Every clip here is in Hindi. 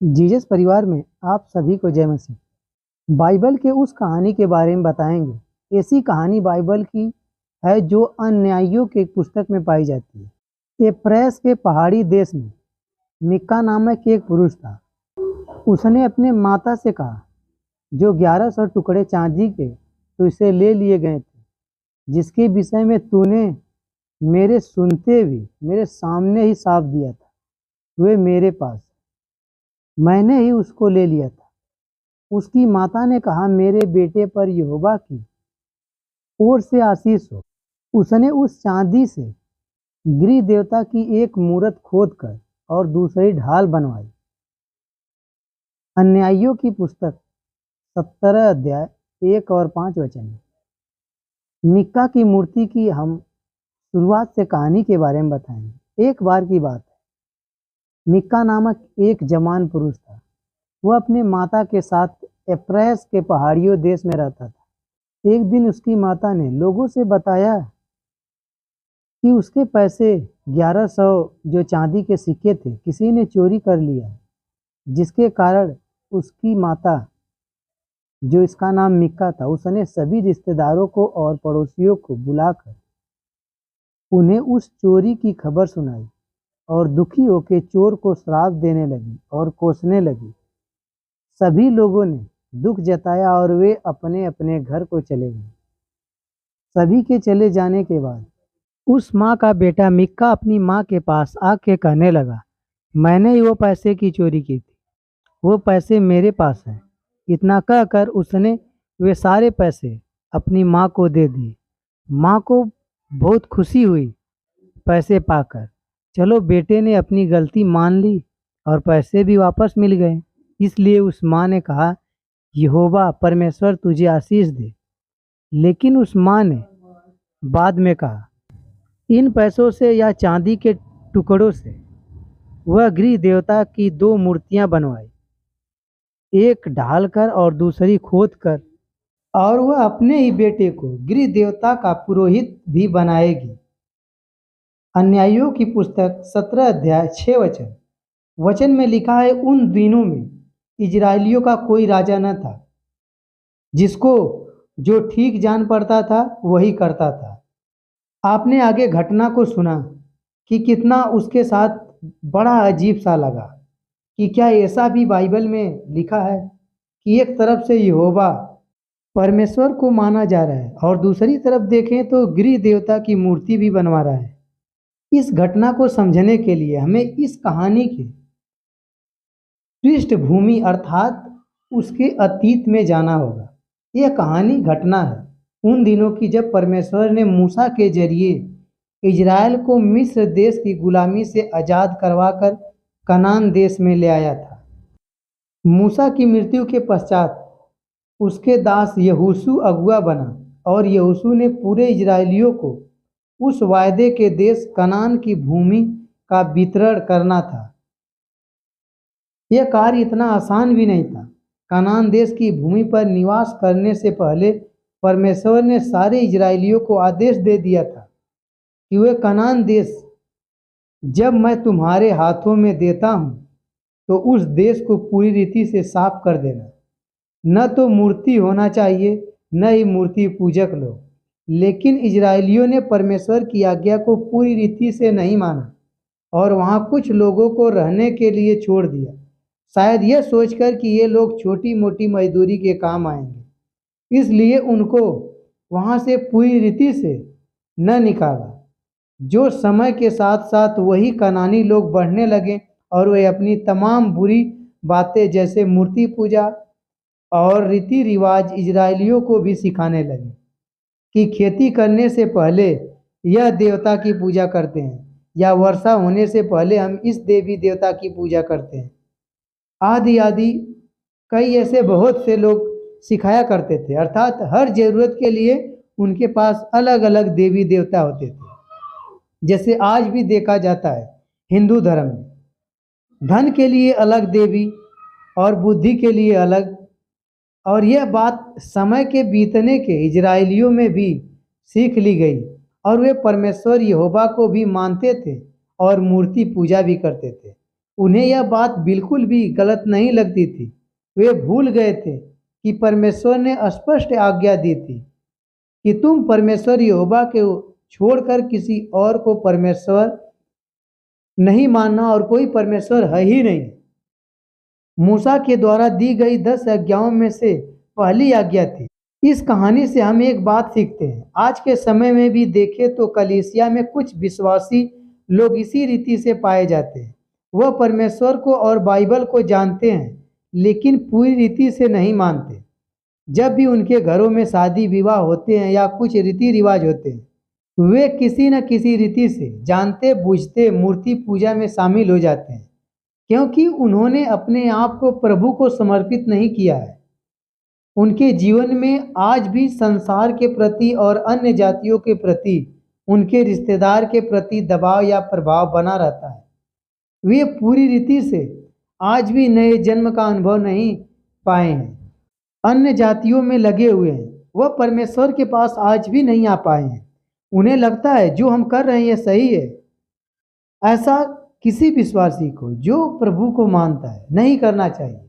जीसस परिवार में आप सभी को जय मसीह। बाइबल के उस कहानी के बारे में बताएंगे। ऐसी कहानी बाइबल की है जो अन्यायियों के पुस्तक में पाई जाती है। एप्रैस के पहाड़ी देश में मिक्का नामक एक पुरुष था। उसने अपने माता से कहा, जो 1100 टुकड़े चांदी के तुझसे ले लिए गए थे, जिसके विषय में तूने मेरे सुनते भी मेरे सामने ही साफ दिया था, वे मेरे पास, मैंने ही उसको ले लिया था। उसकी माता ने कहा, मेरे बेटे पर यहोवा की ओर से आशीष हो। उसने उस चांदी से गृह देवता की एक मूरत खोद कर और दूसरी ढाल बनवाई। अन्यायियों की पुस्तक 17 अध्याय 1 और 5 वचन। मिक्का की मूर्ति की हम शुरुआत से कहानी के बारे में बताएंगे। एक बार की बात है, मिक्का नामक एक जवान पुरुष था। वह अपने माता के साथ एप्रैस के पहाड़ियों देश में रहता था। एक दिन उसकी माता ने लोगों से बताया कि उसके पैसे 1100 जो चांदी के सिक्के थे किसी ने चोरी कर लिया है, जिसके कारण उसकी माता, जो इसका नाम मिक्का था, उसने सभी रिश्तेदारों को और पड़ोसियों को बुलाकर उन्हें उस चोरी की खबर सुनाई और दुखी होकर चोर को श्राप देने लगी और कोसने लगी। सभी लोगों ने दुख जताया और वे अपने अपने घर को चले गए। सभी के चले जाने के बाद उस माँ का बेटा मिक्का अपनी माँ के पास आके कहने लगा, मैंने ही वो पैसे की चोरी की थी, वो पैसे मेरे पास हैं। इतना कहकर उसने वे सारे पैसे अपनी माँ को दे दिए। माँ को बहुत खुशी हुई पैसे पाकर। चलो, बेटे ने अपनी गलती मान ली और पैसे भी वापस मिल गए। इसलिए उस माँ ने कहा, यहोवा परमेश्वर तुझे आशीष दे। लेकिन उस माँ ने बाद में कहा, इन पैसों से या चांदी के टुकड़ों से वह गृह देवता की 2 मूर्तियां बनवाई, एक ढालकर और दूसरी खोदकर, और वह अपने ही बेटे को गृह देवता का पुरोहित भी बनाएगी। अन्यायियों की पुस्तक 17 अध्याय 6 वचन में लिखा है, उन दिनों में इजराइलियों का कोई राजा न था, जिसको जो ठीक जान पड़ता था वही करता था। आपने आगे घटना को सुना कि कितना उसके साथ बड़ा अजीब सा लगा कि क्या ऐसा भी बाइबल में लिखा है कि एक तरफ से यहोवा परमेश्वर को माना जा रहा है और दूसरी तरफ देखें तो गृह देवता की मूर्ति भी बनवा रहा है। इस घटना को समझने के लिए हमें इस कहानी की पृष्ठभूमि अर्थात उसके अतीत में जाना होगा। यह कहानी घटना है उन दिनों की जब परमेश्वर ने मूसा के जरिए इजराइल को मिस्र देश की गुलामी से आज़ाद करवाकर कनान देश में ले आया था। मूसा की मृत्यु के पश्चात उसके दास यहोशू अगुआ बना और यहोशू ने पूरे इजरायलियों को उस वायदे के देश कनान की भूमि का वितरण करना था। यह कार्य इतना आसान भी नहीं था। कनान देश की भूमि पर निवास करने से पहले परमेश्वर ने सारे इजरायलियों को आदेश दे दिया था कि वे कनान देश जब मैं तुम्हारे हाथों में देता हूँ तो उस देश को पूरी रीति से साफ कर देना। न तो मूर्ति होना चाहिए, न ही मूर्ति पूजक लोग। लेकिन इजरायलियों ने परमेश्वर की आज्ञा को पूरी रीति से नहीं माना और वहाँ कुछ लोगों को रहने के लिए छोड़ दिया, शायद यह सोचकर कि ये लोग छोटी मोटी मजदूरी के काम आएंगे। इसलिए उनको वहाँ से पूरी रीति से न निकाला। जो समय के साथ साथ वही कनानी लोग बढ़ने लगे और वे अपनी तमाम बुरी बातें जैसे मूर्ति पूजा और रीति रिवाज इजरायलियों को भी सिखाने लगे कि खेती करने से पहले यह देवता की पूजा करते हैं या वर्षा होने से पहले हम इस देवी देवता की पूजा करते हैं। आदि आदि कई ऐसे बहुत से लोग सिखाया करते थे, अर्थात हर जरूरत के लिए उनके पास अलग अलग देवी देवता होते थे। जैसे आज भी देखा जाता है हिंदू धर्म में, धन के लिए अलग देवी और बुद्धि के लिए अलग। और यह बात समय के बीतने के इजरायलियों में भी सीख ली गई और वे परमेश्वर यहोवा को भी मानते थे और मूर्ति पूजा भी करते थे। उन्हें यह बात बिल्कुल भी गलत नहीं लगती थी। वे भूल गए थे कि परमेश्वर ने स्पष्ट आज्ञा दी थी कि तुम परमेश्वर यहोवा के छोड़कर किसी और को परमेश्वर नहीं मानना, और कोई परमेश्वर है ही नहीं। मूसा के द्वारा दी गई 10 आज्ञाओं में से पहली आज्ञा थी। इस कहानी से हम एक बात सीखते हैं। आज के समय में भी देखें तो कलीसिया में कुछ विश्वासी लोग इसी रीति से पाए जाते हैं। वह परमेश्वर को और बाइबल को जानते हैं, लेकिन पूरी रीति से नहीं मानते। जब भी उनके घरों में शादी विवाह होते हैं या कुछ रीति रिवाज होते हैं, वे किसी न किसी रीति से जानते बूझते मूर्ति पूजा में शामिल हो जाते हैं, क्योंकि उन्होंने अपने आप को प्रभु को समर्पित नहीं किया है। उनके जीवन में आज भी संसार के प्रति और अन्य जातियों के प्रति, उनके रिश्तेदार के प्रति दबाव या प्रभाव बना रहता है। वे पूरी रीति से आज भी नए जन्म का अनुभव नहीं पाए हैं, अन्य जातियों में लगे हुए हैं। वह परमेश्वर के पास आज भी नहीं आ पाए हैं। उन्हें लगता है जो हम कर रहे हैं सही है। ऐसा किसी विश्वासी को जो प्रभु को मानता है नहीं करना चाहिए,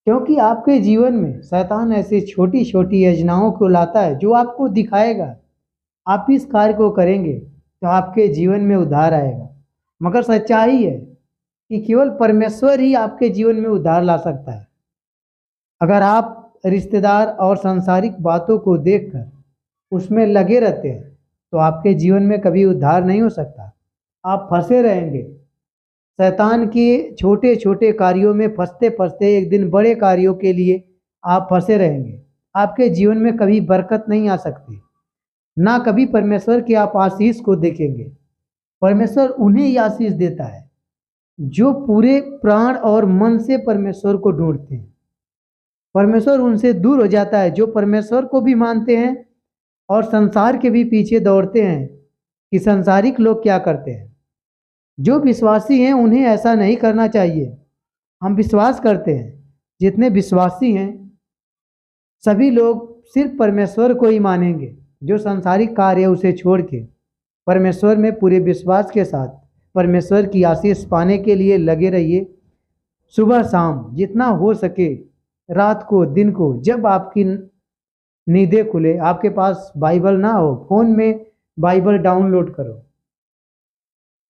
क्योंकि आपके जीवन में शैतान ऐसी छोटी छोटी योजनाओं को लाता है जो आपको दिखाएगा आप इस कार्य को करेंगे तो आपके जीवन में उद्धार आएगा। मगर सच्चाई है कि केवल परमेश्वर ही आपके जीवन में उद्धार ला सकता है। अगर आप रिश्तेदार और सांसारिक बातों को देखकर उसमें लगे रहते हैं तो आपके जीवन में कभी उद्धार नहीं हो सकता। आप फंसे रहेंगे। शैतान के छोटे छोटे कार्यों में फंसते फंसते एक दिन बड़े कार्यों के लिए आप फंसे रहेंगे। आपके जीवन में कभी बरकत नहीं आ सकती, ना कभी परमेश्वर के आप आशीष को देखेंगे। परमेश्वर उन्हें ही आशीष देता है जो पूरे प्राण और मन से परमेश्वर को ढूंढते हैं। परमेश्वर उनसे दूर हो जाता है जो परमेश्वर को भी मानते हैं और संसार के भी पीछे दौड़ते हैं कि संसारिक लोग क्या करते हैं। जो विश्वासी हैं उन्हें ऐसा नहीं करना चाहिए। हम विश्वास करते हैं जितने विश्वासी हैं सभी लोग सिर्फ परमेश्वर को ही मानेंगे। जो सांसारिक कार्य है उसे छोड़ के परमेश्वर में पूरे विश्वास के साथ परमेश्वर की आशीष पाने के लिए लगे रहिए। सुबह शाम जितना हो सके, रात को दिन को, जब आपकी नींदें खुले, आपके पास बाइबल ना हो, फोन में बाइबल डाउनलोड करो,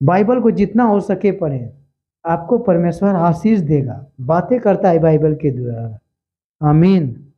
बाइबल को जितना हो सके पढ़ें। आपको परमेश्वर आशीष देगा। बातें करता है बाइबल के द्वारा। आमीन।